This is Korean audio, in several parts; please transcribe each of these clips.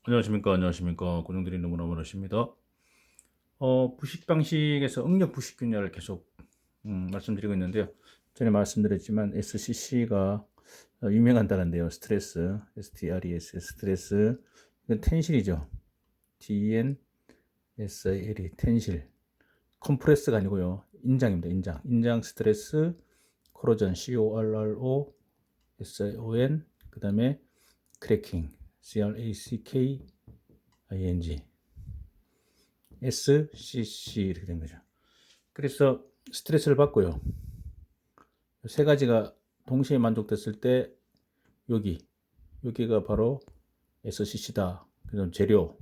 안녕하십니까. 고정들이 너무너무 하십니다. 부식 방식에서 응력 부식 균열을 계속 말씀드리고 있는데요. 전에 말씀드렸지만 SCC가 유명한다는데요. 스트레스, STRES, 스트레스, 이건 텐실이죠. TENSIL이 텐실. 컴프레스가 아니고요. 인장입니다. 인장 스트레스, 코로전, CORRO, SION, 그 다음에 크래킹, CRACKING, SCC 이렇게 된 거죠. 그래서 스트레스를 받고요. 세 가지가 동시에 만족됐을 때 여기가 바로 SCC다. 그다음 재료,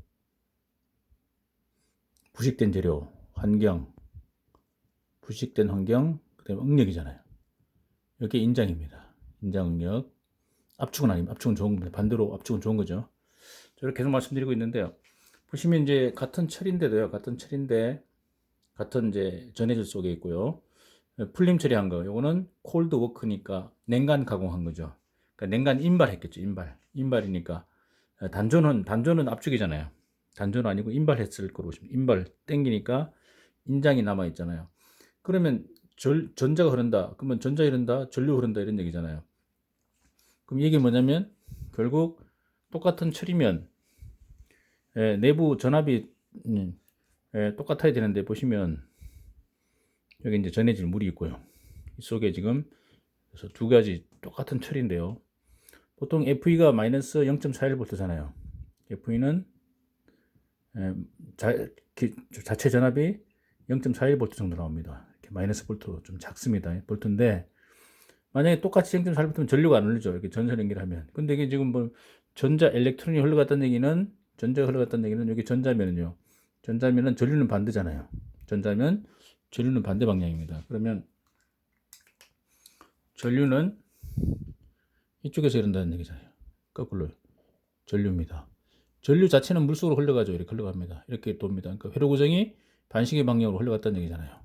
부식된 재료, 환경, 부식된 환경, 그다음에 응력이잖아요. 이게 인장입니다. 인장 응력. 압축은 아닙니다. 압축은 좋은 겁니다. 반대로 압축은 좋은 거죠. 저를 계속 말씀드리고 있는데요. 보시면 이제 같은 철인데도요. 같은 이제 전해질 속에 있고요. 풀림 처리한 거. 요거는 콜드 워크니까 냉간 가공한 거죠. 그러니까 냉간 인발했겠죠. 인발이니까 단조는 압축이잖아요. 단조는 아니고 인발했을 거로 보시면 인발 땡기니까 인장이 남아 있잖아요. 그러면 전자가 흐른다. 그러면 전자 흐른다, 전류 흐른다 이런 얘기잖아요. 그럼 이게 뭐냐면 결국 똑같은 철이면 내부 전압이 똑같아야 되는데 보시면 여기 이제 전해질 물이 있고요. 이 속에 지금 그래서 두 가지 똑같은 철인데요. 보통 FE가 마이너스 0.41V잖아요. FE는 자체 전압이 0.41V 정도 나옵니다. 이렇게 마이너스 볼트 좀 작습니다. 볼트인데 만약에 똑같이 0.41V면 전류가 안 흘러죠. 이렇게 전선 연결하면. 근데 이게 지금 뭐 엘렉트론이 흘러갔다는 얘기는 전자가 흘러갔다는 얘기는 여기 전자면은요. 전자면은 전류는 반대잖아요. 전자면 전류는 반대 방향입니다. 그러면 전류는 이쪽에서 이런다는 얘기잖아요. 거꾸로 전류입니다. 전류 자체는 물속으로 흘러가죠. 이렇게 흘러갑니다. 이렇게 돕니다. 그러니까 회로 구정이 반시계 방향으로 흘러갔다는 얘기잖아요.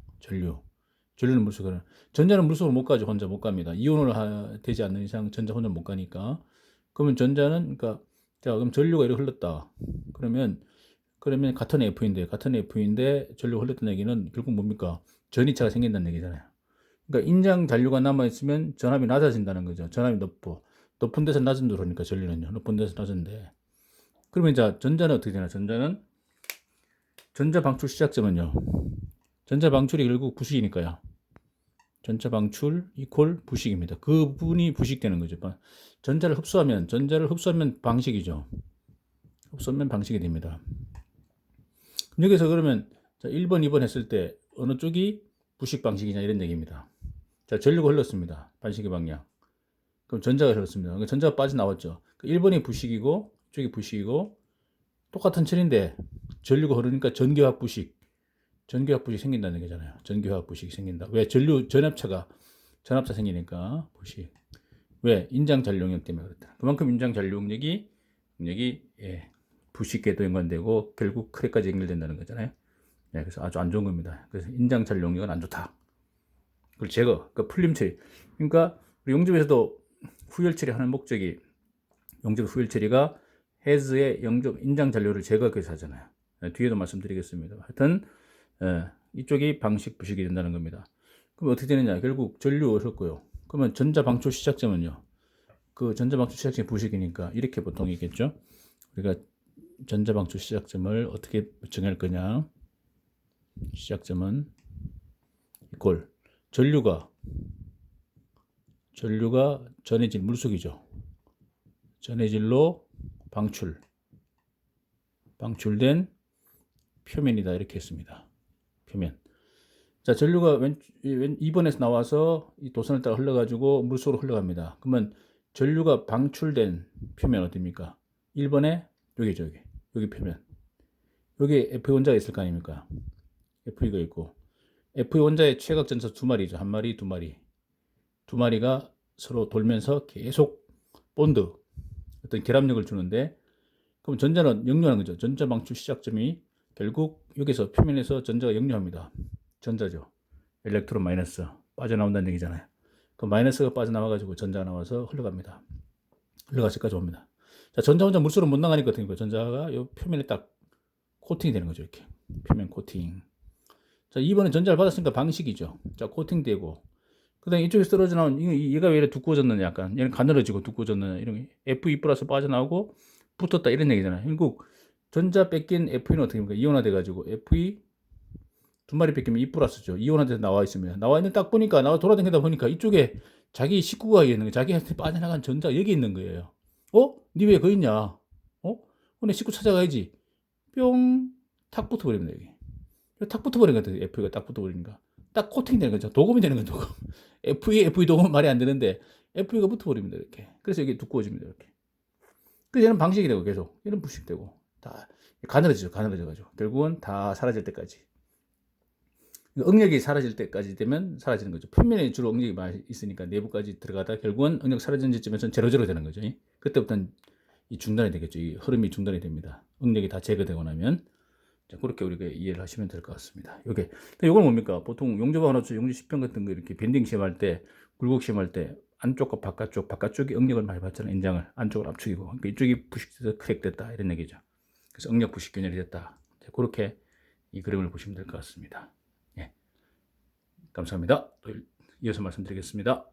전류는 물속으로. 전자는 물속으로 못 가죠. 혼자 못 갑니다. 이온을 되지 않는 이상 전자 혼자 못 가니까. 그러면 전자는 그러니까 자 그럼 전류가 이렇게 흘렀다. 그러면 같은 F인데 전류가 흘렀다는 얘기는 결국 뭡니까? 전이차가 생긴다는 얘기잖아요. 그러니까 인장 잔류가 남아있으면 전압이 낮아진다는 거죠. 전압이 높은 데서 낮은 데로 오니까 전류는요. 높은 데서 낮은데. 그러면 이제 전자는 어떻게 되나? 전자 방출 시작점은요. 전자 방출이 결국 부식이니까요. 전자 방출 이퀄 부식입니다. 그 부분이 부식되는 거죠. 전자를 흡수하면 방식이죠. 흡수하면 방식이 됩니다. 여기서 그러면 1번, 2번 했을 때 어느 쪽이 부식 방식이냐 이런 얘기입니다. 자, 전류가 흘렀습니다. 반시계 방향. 그럼 전자가 흘렀습니다. 그러니까 전자가 빠져나왔죠. 1번이 부식이고, 이쪽이 부식이고, 똑같은 철인데, 전류가 흐르니까 전기화학 부식 생긴다는 얘기잖아요. 전기화학 부식이 생긴다. 왜? 전압차 생기니까, 부식. 왜? 인장 잔류력 때문에 그렇다. 그만큼 인장 잔류력이, 부식에도 연관되고, 결국 크랙까지 연결된다는 거잖아요. 그래서 아주 안 좋은 겁니다. 그래서 인장 잔류력은 안 좋다. 그걸 그러니까 풀림 처리. 그러니까, 우리 용접에서도 후열 처리하는 목적이 용접 후열 처리가 해즈의 인장 잔류를 제거하기 위해서 하잖아요. 뒤에도 말씀드리겠습니다. 하여튼 이쪽이 방식 부식이 된다는 겁니다. 그럼 어떻게 되느냐? 결국 전류 얻었고요. 그러면 전자 방출 시작점은요. 그 전자 방출 시작점이 부식이니까 이렇게 보통 있겠죠. 우리가 전자 방출 시작점을 어떻게 정할 거냐? 시작점은 이꼴 전류가 전해질 물속이죠. 전해질로 방출된 표면이다 이렇게 했습니다. 표면. 자, 전류가 2번에서 나와서 이 도선을 따라 흘러가지고 물속으로 흘러갑니다. 그러면 전류가 방출된 표면 어디입니까? 1번에 여기죠, 여기 표면. 여기 F 원자가 있을 거 아닙니까? FE가 있고 FE 원자의 최각 전사 두 마리죠. 한 마리, 두 마리. 두 마리가 서로 돌면서 계속 본드 어떤 결합력을 주는데 그럼 전자는 역류하는 거죠. 전자 방출 시작점이 결국 여기서 표면에서 전자가 역류합니다. 전자죠. 일렉트론 마이너스 빠져나온다는 얘기잖아요. 그 마이너스가 빠져나와가지고 전자가 나와서 흘러갑니다. 흘러가서까지 옵니다. 자, 전자 혼자 물속으로 못 나가니까 어떻게 됩니까? 전자가 요 표면에 딱 코팅이 되는 거죠. 이렇게 표면 코팅. 자, 2번은 전자를 받았으니까 방식이죠. 자, 코팅되고 그다음에 이쪽에서 떨어져 나온 얘가 왜 이렇게 두꺼워졌느냐, 약간 얘는 가늘어지고 두꺼워졌느냐, 이런 게 Fe 플러스 빠져나오고 붙었다 이런 얘기잖아요. 결국 전자 뺏긴 Fe는 어떻게 됩니까? 이온화돼 가지고 Fe 두 마리 뺏기면 E 플러스죠. 이온화돼서 나와 있으면 나와 있는 딱 보니까 나와 돌아다니다 보니까 이쪽에 자기 식구가 있는 거예요. 자기한테 빠져나간 전자 여기 있는 거예요. 니 왜 거기 있냐? 근데 식구 찾아가야지. 뿅, 탁 붙어버립니다 여기. 탁 붙어버린 것 같아요. F가 딱 붙어버리니까. 딱 코팅이 되는 거죠. 도금이 되는 거죠. 도금. FE 도금은 말이 안 되는데 FE가 붙어버립니다. 이렇게. 그래서 이게 두꺼워집니다. 이렇게. 그래서 얘는 방식이 되고 계속 얘는 부식되고 다 가늘어져가지고 결국은 다 사라질 때까지. 응력이 사라질 때까지 되면 사라지는 거죠. 표면에 주로 응력이 많이 있으니까 내부까지 들어가다 결국은 응력 사라지는 지점에서는 제로제로 되는 거죠. 그때부터는 이 중단이 되겠죠. 이 흐름이 중단이 됩니다. 응력이 다 제거되고 나면. 자, 그렇게 우리가 이해를 하시면 될 것 같습니다. 요걸 뭡니까? 보통 용접하나죠. 용접 10편 같은 거 이렇게 밴딩 시험할 때, 굴곡 시험할 때, 안쪽과 바깥쪽이 응력을 많이 받잖아요. 인장을. 안쪽을 압축이고. 그러니까 이쪽이 부식돼서 크랙 됐다. 이런 얘기죠. 그래서 응력 부식 균열이 됐다. 자, 그렇게 이 그림을 보시면 될 것 같습니다. 예. 감사합니다. 또 이어서 말씀드리겠습니다.